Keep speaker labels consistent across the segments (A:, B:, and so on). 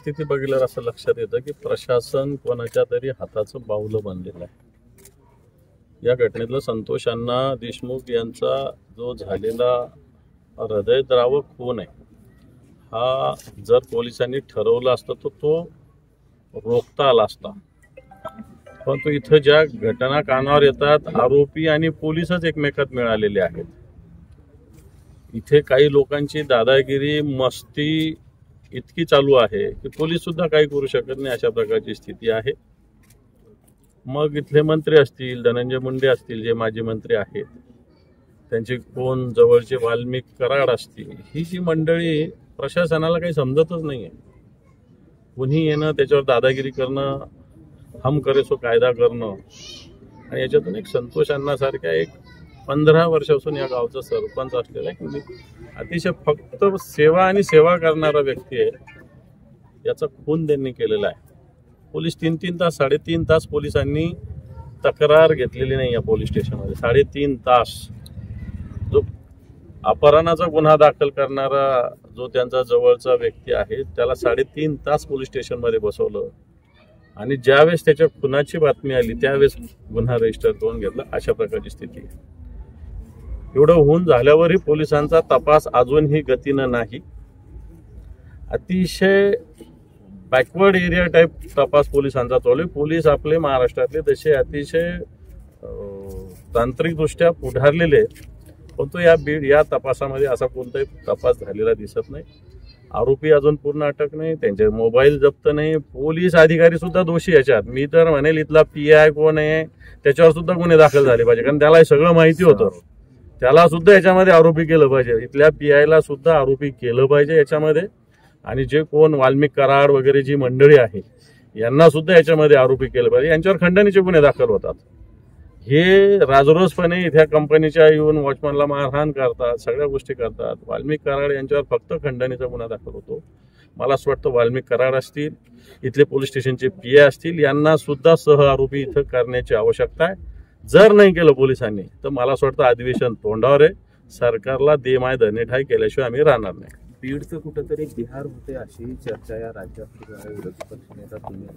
A: परिस्थिती बघितल्यावर असं लक्षात येतं की प्रशासन कोणाच्या तरी हाताचं बाहुलं बनलेलं आहे. या घटनेतलं संतोष अण्णा देशमुख यांचा जो झालेला हृदयद्रावक खून आहे, हा जर पोलिसांनी ठरवला असता तर तो रोखता आला असता. परंतु इथं ज्या घटना कानावर येतात, आरोपी आणि पोलीसच एकमेकात मिळालेले आहेत. इथे काही लोकांची दादागिरी, मस्ती इतकी चालू आहे की पोलीस सुद्धा काही करू शकत नाही, अशा प्रकारची स्थिती आहे. मग इथले मंत्री असतील, धनंजय मुंडे असतील, जे माजी मंत्री आहेत, त्यांचे कोण जवळचे वाल्मिक कराड असतील, ही जी मंडळी प्रशासनाला काही समजतच नाहीये. कुणी येणं, त्याच्यावर दादागिरी करणं, हम करे सो कायदा करणं, आणि याच्यातून एक संतोष अण्णासारख्या एक 15 वर्षापासून या गावचा सरपंच असलेला की अतिशय फक्त सेवा आणि सेवा करणारा व्यक्ती आहे, याचा खून त्यांनी केलेला आहे. पोलीस 3-3 तास, 3.5 तास पोलिसांनी तक्रार घेतलेली नाही या पोलीस स्टेशनमध्ये. 3.5 तास. जो अपहरणाचा गुन्हा दाखल करणारा जो त्यांचा जवळचा व्यक्ती आहे, त्याला 3.5 तास पोलीस स्टेशनमध्ये बसवलं, आणि ज्यावेळेस त्याच्या खुनाची बातमी आली त्यावेळेस गुन्हा रजिस्टर करून घेतला. अशा प्रकारची स्थिती आहे. एवढं होऊन झाल्यावरही पोलिसांचा तपास अजूनही गतीनं नाही. अतिशय बॅकवर्ड एरिया टाईप तपास पोलिसांचा चालू आहे. पोलीस आपले महाराष्ट्रातले तसे अतिशय तांत्रिकदृष्ट्या पुढारलेले आहेत, परंतु या तपासामध्ये असा कोणताही तपास झालेला दिसत नाही. आरोपी अजून पूर्ण अटक नाही, त्यांचे मोबाईल जप्त नाही. पोलीस अधिकारी सुद्धा दोषी याच्यात. मी तर म्हणेल इथला PI कोण आहे त्याच्यावर सुद्धा गुन्हे दाखल झाले पाहिजे, कारण त्याला सगळं माहिती होतं. त्याला सुद्धा याच्यामध्ये आरोपी केलं पाहिजे. इथल्या PIला सुद्धा आरोपी केलं पाहिजे याच्यामध्ये. आणि जे कोण वाल्मिक कराड वगैरे जी मंडळी आहे, यांना सुद्धा याच्यामध्ये आरोपी केलं पाहिजे. यांच्यावर खंडणीचे गुन्हे दाखल होतात. हे राजरोसपणे इथ्या कंपनीच्या येऊन वॉचमॅनला मारहाण करतात, सगळ्या गोष्टी करतात. वाल्मिक कराड यांच्यावर फक्त खंडणीचा गुन्हा दाखल होतो. मला असं वाटतं वाल्मिक कराड असतील, इथले पोलीस स्टेशनचे PI असतील, यांना सुद्धा सह आरोपी इथं करण्याची आवश्यकता आहे. जर नाही केलं पोलिसांनी तर मला असं वाटतं अधिवेशन तोंडावर आहे. सरकारला दे माय धनेठाय केल्याशिवाय आम्ही राहणार नाही.
B: बीडचं कुठंतरी बिहार होते अशी चर्चा या राज्यात विरोधी पक्षनेता तुम्ही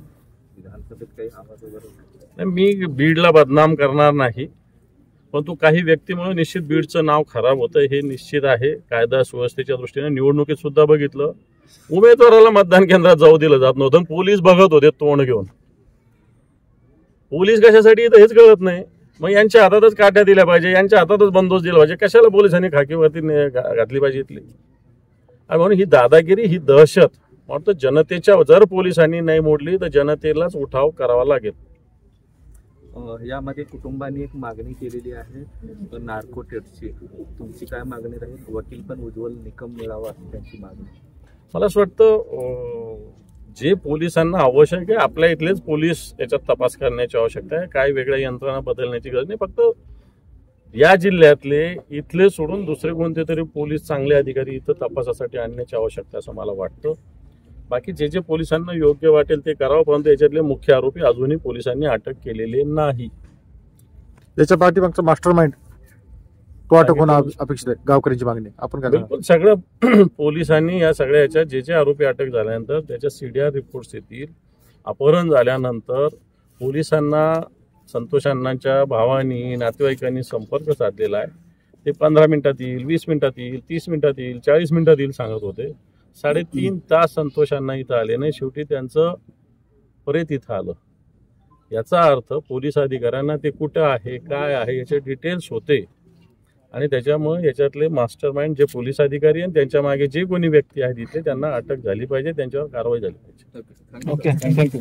B: विधानसभेत काही आवाज वगैरे?
A: मी बीडला बदनाम करणार नाही, परंतु काही व्यक्तीमुळे निश्चित बीडचं नाव खराब होतं हे निश्चित आहे. कायदा सुव्यवस्थेच्या दृष्टीने निवडणुकीत सुद्धा बघितलं, उमेदवाराला मतदान केंद्रात जाऊ दिलं जात नव्हतं. पोलीस बघत होते तोंड घेऊन. पोलीस कशासाठी येतं हेच कळत नाही. मग यांच्या हातातच काट्या दिल्या पाहिजे, यांच्या हातातच बंदोबस्त दिला पाहिजे. कशाला पोलिसांनी खाकीवरती घातली पाहिजे इथली? आणि म्हणून ही दादागिरी, ही दहशत वाटतं जनतेच्या, जर पोलिसांनी नाही मोडली तर जनतेलाच उठाव करावा लागेल.
B: यामध्ये कुटुंबांनी एक मागणी केलेली आहे नार्को टेस्टची. तुमची काय मागणी राहील? वकील पण उज्ज्वल निकम मिळावा अशी त्यांची मागणी.
A: मला असं वाटतं जे पोलिसांना आवश्यक आहे, आपल्या इथलेच पोलीस याच्यात तपास करण्याची आवश्यकता आहे. काही वेगळ्या यंत्रणा बदलण्याची गरज नाही. फक्त या जिल्ह्यातले इथले सोडून दुसरे कोणते तरी पोलीस चांगले अधिकारी इथं तपासासाठी आणण्याची आवश्यकता असं मला वाटतं. बाकी जे पोलिसांना योग्य वाटेल ते करावं, परंतु याच्यातले मुख्य आरोपी अजूनही पोलिसांनी अटक केलेले नाही.
C: त्याच्या पाठीमागचा मास्टर माइंड तो अटक होणं अपेक्षित आहे. गावकऱ्यांची मागणी आपण काय?
A: बिलकुल. सगळं पोलिसांनी या सगळ्या याच्या जे आरोपी अटक झाल्यानंतर त्याच्या CDR रिपोर्ट्स येतील. अपहरण झाल्यानंतर पोलिसांना संतोष अण्णांच्या भावांनी, नातेवाईकांनी संपर्क साधलेला आहे. ते 15 मिनिटात येईल, 20 मिनिटात येईल, 30 मिनिटात येईल, 40 मिनिटात येईल सांगत होते. 3.5 तास संतोष अण्णा इथं आले नाही. शेवटी त्यांचं प्रेत इथं आलं. याचा अर्थ पोलीस अधिकाऱ्यांना ते कुठं आहे, काय आहे याचे डिटेल्स होते, आणि त्याच्यामुळे याच्यातले मास्टर माइंड जे पोलीस अधिकारी आणि त्यांच्या मागे जे कोणी व्यक्ती आहेत इथे, त्यांना अटक झाली पाहिजे, त्यांच्यावर कारवाई झाली पाहिजे.
C: Okay, thank you.